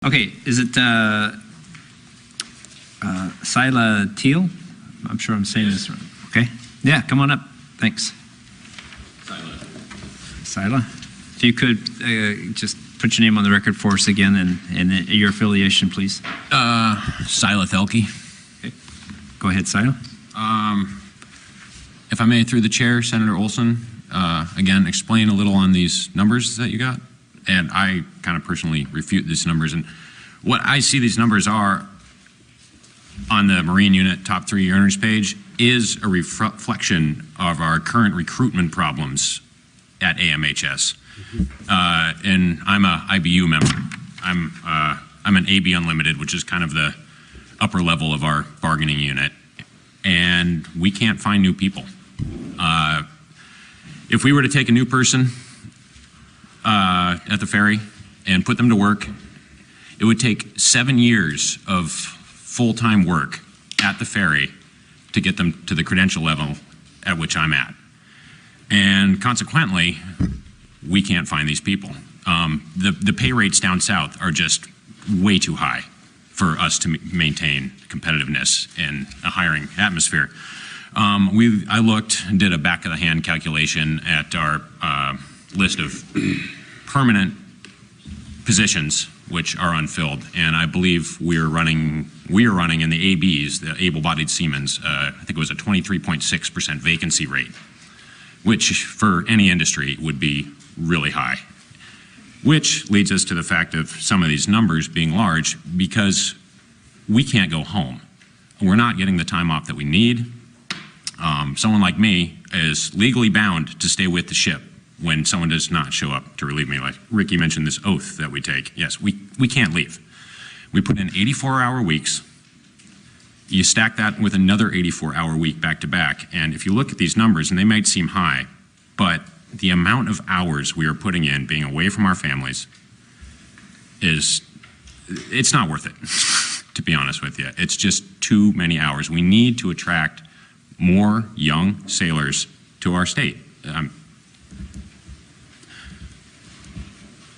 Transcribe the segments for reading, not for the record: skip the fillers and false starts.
Okay, is it Sila Thilke? I'm sure I'm saying this wrong. Okay. Yeah, come on up. Thanks. Sila. If you could just put your name on the record for us again and your affiliation, please. Sila Thilke. Okay. Go ahead, Sila. If I may, through the chair, Senator Olson, again, explain a little on these numbers that you got. And I kind of personally refute these numbers. And what I see these numbers are on the Marine Unit top 3 earners page is a reflection of our current recruitment problems at AMHS. And I'm a IBU member. I'm an AB Unlimited, which is kind of the upper level of our bargaining unit. And we can't find new people. If we were to take a new person at the ferry and put them to work, it would take 7 years of full-time work at the ferry to get them to the credential level at which I'm at. And consequently, we can't find these people. The pay rates down south are just way too high for us to maintain competitiveness in a hiring atmosphere. I looked and did a back-of-the-hand calculation at our list of permanent positions which are unfilled, and I believe we are running in the ABs, the able-bodied seamen, I think it was a 23.6% vacancy rate, which for any industry would be really high. Which leads us to the fact of some of these numbers being large because we can't go home. We're not getting the time off that we need. Someone like me is legally bound to stay with the ship when someone does not show up to relieve me. Like Ricky mentioned, this oath that we take. Yes, we can't leave. We put in 84-hour weeks. You stack that with another 84-hour week back to back, and if you look at these numbers, and they might seem high, but the amount of hours we are putting in being away from our families it's not worth it, to be honest with you. It's just too many hours. We need to attract more young sailors to our state.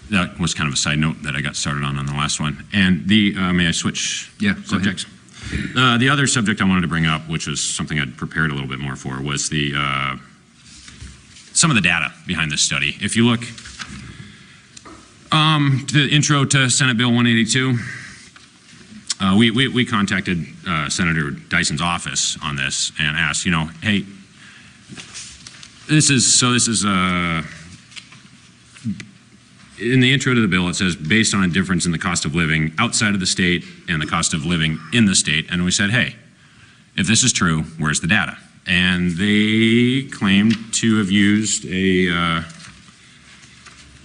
That was kind of a side note that I got started on the last one. And may I switch subjects? The other subject I wanted to bring up, which was something I'd prepared a little bit more for, was some of the data behind this study. If you look to the intro to Senate Bill 182, we contacted Senator Dyson's office on this and asked, hey, this is in the intro to the bill, it says based on a difference in the cost of living outside of the state and the cost of living in the state. And we said, hey, if this is true, where's the data? And they claimed to have used a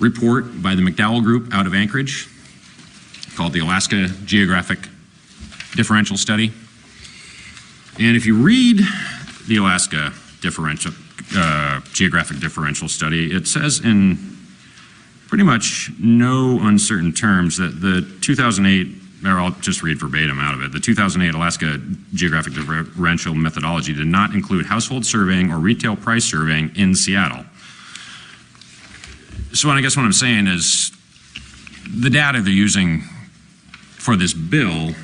report by the McDowell Group out of Anchorage called the Alaska Geographic Differential Study. And if you read the Alaska Geographic Differential Study, it says in pretty much no uncertain terms that the 2008, or I'll just read verbatim out of it, the 2008 Alaska Geographic Differential methodology did not include household surveying or retail price surveying in Seattle. So I guess what I'm saying is the data they're using for this bill,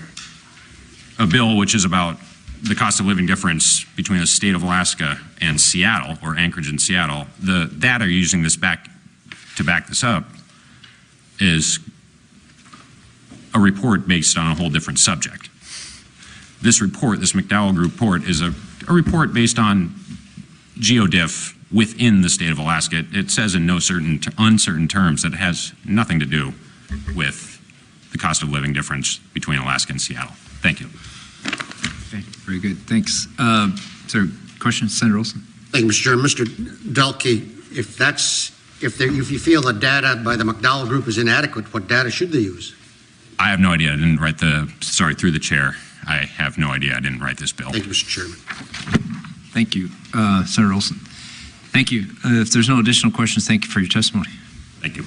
a bill which is about the cost of living difference between the state of Alaska and Seattle, or Anchorage and Seattle, the data are using this to back this up is a report based on a whole different subject. This report, this McDowell Group report, is a report based on geodiff within the state of Alaska. It says in no uncertain terms that it has nothing to do with the cost of living difference between Alaska and Seattle. Thank you. Okay, very good. Thanks. Is there a question, Senator Olson? Thank you, Mr. Chairman. Mr. Thilke, if you feel the data by the McDowell Group is inadequate, what data should they use? I have no idea. I didn't write through the chair. I have no idea. I didn't write this bill. Thank you, Mr. Chairman. Thank you, Senator Olson. Thank you. If there's no additional questions, thank you for your testimony. Thank you.